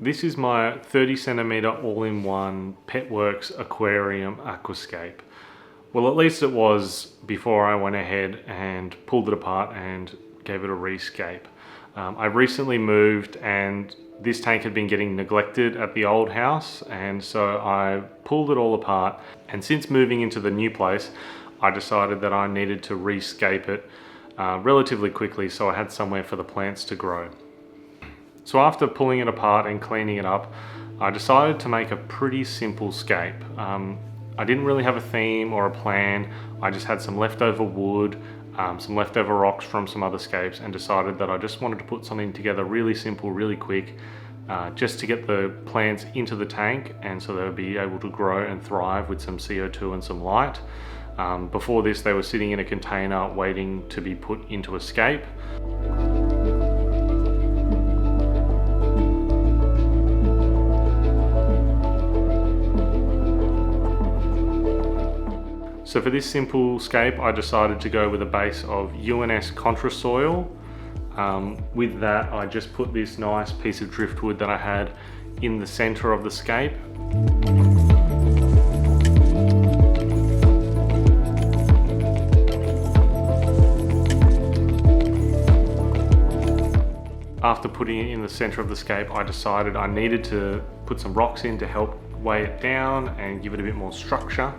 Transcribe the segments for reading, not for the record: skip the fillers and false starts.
This is my 30 centimeter all-in-one Petworks aquarium aquascape. Well, at least it was before I went ahead and pulled it apart and gave it a rescape. I recently moved and this tank had been getting neglected at the old house, and so I pulled it all apart, and since moving into the new place I decided that I needed to rescape it relatively quickly so I had somewhere for the plants to grow. So after pulling it apart and cleaning it up, I decided to make a pretty simple scape. I didn't really have a theme or a plan. I just had some leftover wood, some leftover rocks from some other scapes, and decided that I just wanted to put something together really simple, really quick, just to get the plants into the tank and so they'll be able to grow and thrive with some CO2 and some light. Before this, they were sitting in a container waiting to be put into a scape. So for this simple scape, I decided to go with a base of UNS Contra soil. With that, I just put this nice piece of driftwood that I had in the center of the scape. After putting it in the center of the scape, I decided I needed to put some rocks in to help weigh it down and give it a bit more structure.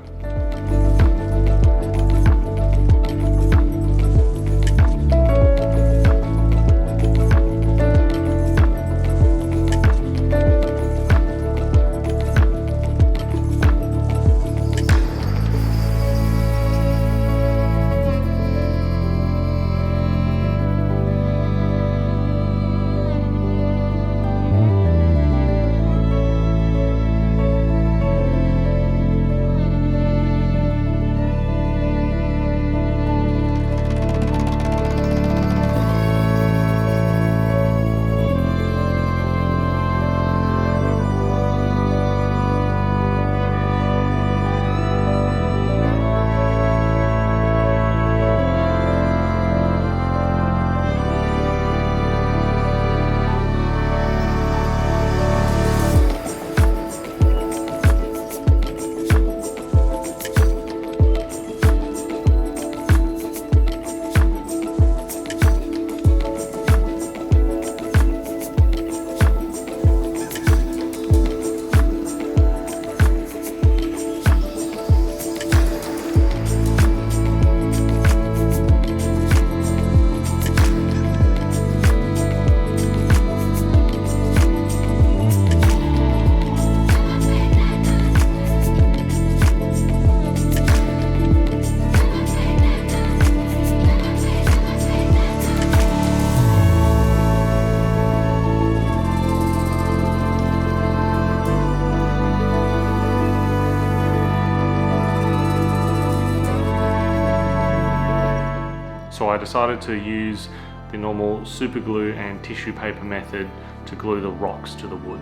So I decided to use the normal super glue and tissue paper method to glue the rocks to the wood.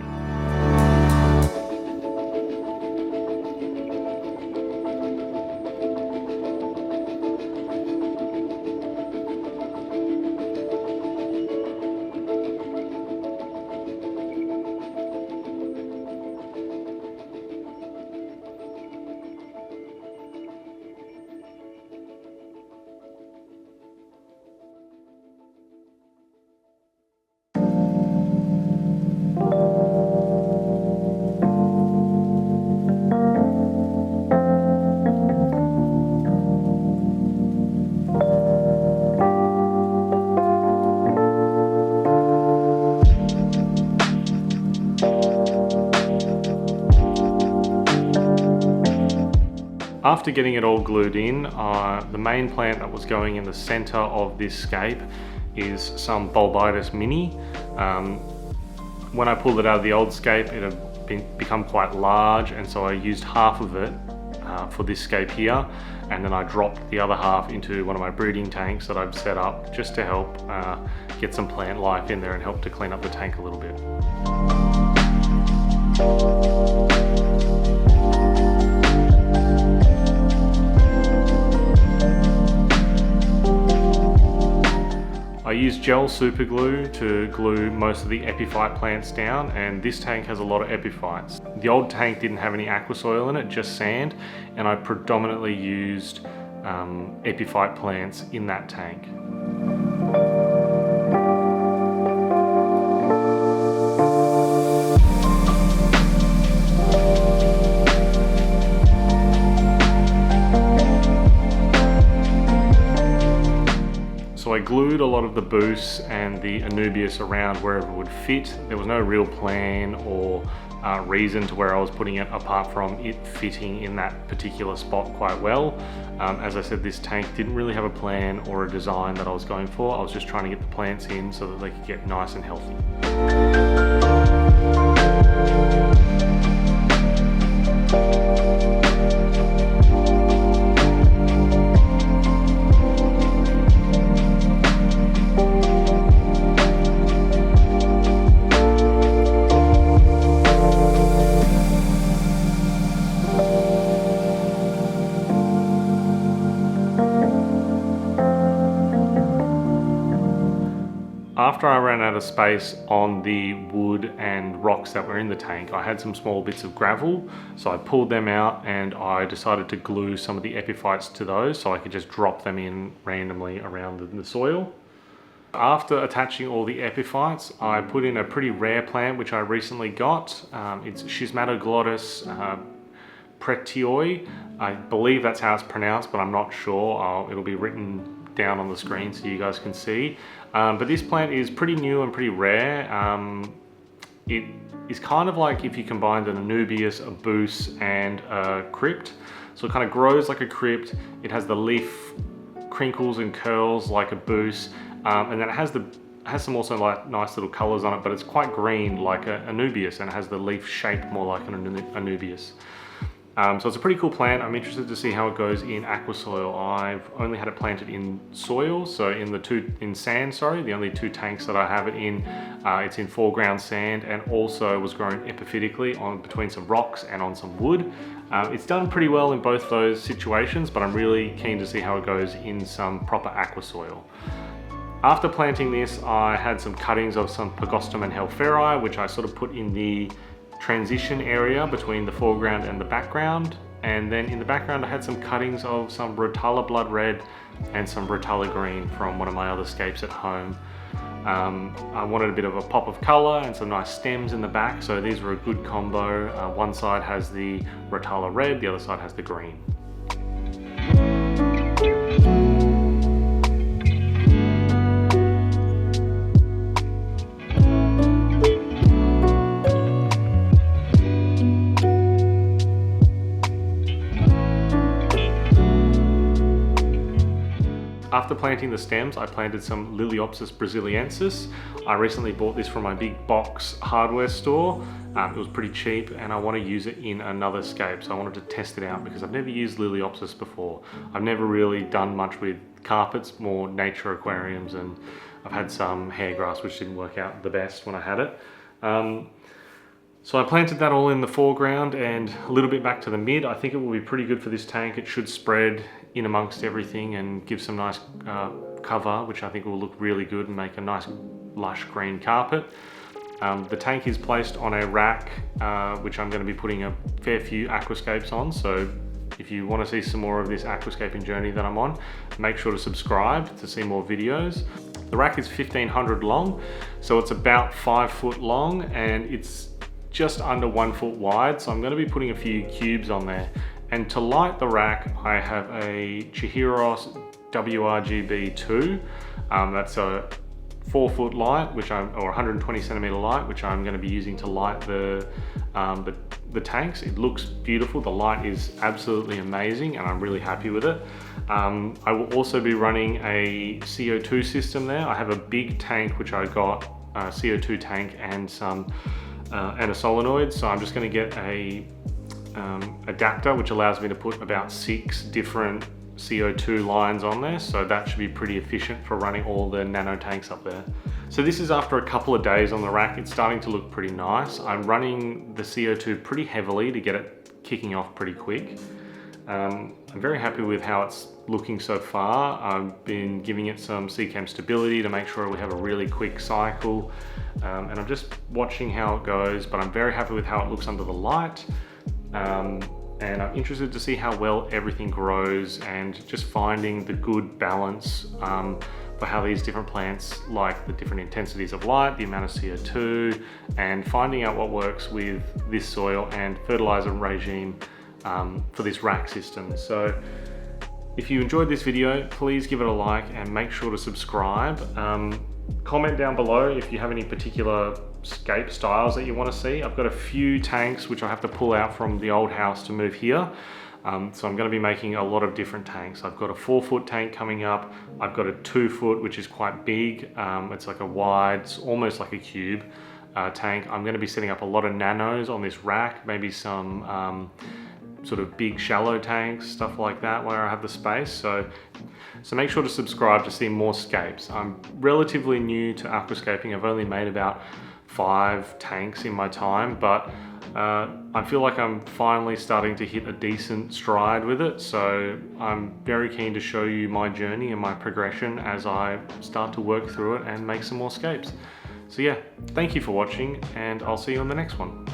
After getting it all glued in, the main plant that was going in the center of this scape is some Bulbitis mini. When I pulled it out of the old scape, it had become quite large, and so I used half of it for this scape here, and then I dropped the other half into one of my breeding tanks that I've set up just to help get some plant life in there and help to clean up the tank a little bit. I used gel super glue to glue most of the epiphyte plants down, and this tank has a lot of epiphytes. The old tank didn't have any aqua soil in it, just sand, and I predominantly used epiphyte plants in that tank. So I glued a lot of the Boos and the Anubias around wherever it would fit. There was no real plan or reason to where I was putting it apart from it fitting in that particular spot quite well. As I said, this tank didn't really have a plan or a design that I was going for. I was just trying to get the plants in so that they could get nice and healthy. After I ran out of space on the wood and rocks that were in the tank, I had some small bits of gravel, so I pulled them out and I decided to glue some of the epiphytes to those so I could just drop them in randomly around the soil. After attaching all the epiphytes, I put in a pretty rare plant which I recently got. It's Schismatoglottis pretioi. I believe that's how it's pronounced, but I'm not sure. It'll be written down on the screen so you guys can see. But this plant is pretty new and pretty rare. It is kind of like if you combined an Anubias, a Boos, and a crypt. So it kind of grows like a crypt. It has the leaf crinkles and curls like a Boos, and then it has some also like nice little colors on it, but it's quite green like an Anubias, and it has the leaf shape more like an Anubias. So it's a pretty cool plant. I'm interested to see how it goes in aqua soil. I've only had it planted in soil, so in sand, the only two tanks that I have it in, it's in foreground sand, and also was grown epiphytically on between some rocks and on some wood. It's done pretty well in both those situations, but I'm really keen to see how it goes in some proper aqua soil. After planting this, I had some cuttings of some Pagostum and Helferi, which I sort of put in the transition area between the foreground and the background, and then in the background I had some cuttings of some Rotala Blood Red and some Rotala Green from one of my other scapes at home. I wanted a bit of a pop of colour and some nice stems in the back, so these were a good combo. One side has the Rotala Red, the other side has the green. After planting the stems, I planted some Liliopsis brasiliensis. I recently bought this from my big box hardware store. It was pretty cheap, and I want to use it in another scape, so I wanted to test it out because I've never used Liliopsis before. I've never really done much with carpets, more nature aquariums, and I've had some hair grass which didn't work out the best when I had it. So I planted that all in the foreground and a little bit back to the mid. I think it will be pretty good for this tank. It should spread in amongst everything and give some nice cover, which I think will look really good and make a nice lush green carpet. The tank is placed on a rack, which I'm going to be putting a fair few aquascapes on. So if you want to see some more of this aquascaping journey that I'm on, make sure to subscribe to see more videos. The rack is 1500 long, so it's about 5 foot long, and it's just under 1 foot wide, so I'm going to be putting a few cubes on there. And to light the rack, I have a Chihiros WRGB2. That's a 4 foot light, or 120 centimeter light, which I'm going to be using to light the tanks. It looks beautiful. The light is absolutely amazing, and I'm really happy with it. I will also be running a CO2 system there. I have a big tank which I got, a CO2 tank and a solenoid, so I'm just going to get a adapter which allows me to put about 6 different CO2 lines on there, so that should be pretty efficient for running all the nano tanks up there. So this is after a couple of days on the rack. It's starting to look pretty nice. I'm running the CO2 pretty heavily to get it kicking off pretty quick. I'm very happy with how it's looking so far. I've been giving it some CCAM stability to make sure we have a really quick cycle, and I'm just watching how it goes, but I'm very happy with how it looks under the light. And I'm interested to see how well everything grows and just finding the good balance for how these different plants like the different intensities of light, the amount of CO2, and finding out what works with this soil and fertilizer regime for this rack system. So if you enjoyed this video, please give it a like and make sure to subscribe. Comment down below if you have any particular scape styles that you want to see. I've got a few tanks which I have to pull out from the old house to move here. So I'm going to be making a lot of different tanks. I've got a 4-foot tank coming up. I've got a 2-foot, which is quite big. It's like a wide, it's almost like a cube tank. I'm going to be setting up a lot of nanos on this rack, maybe some sort of big shallow tanks, stuff like that where I have the space. So make sure to subscribe to see more scapes. I'm relatively new to aquascaping. I've only made about 5 tanks in my time, but I feel like I'm finally starting to hit a decent stride with it. So I'm very keen to show you my journey and my progression as I start to work through it and make some more scapes. So yeah, thank you for watching, and I'll see you on the next one.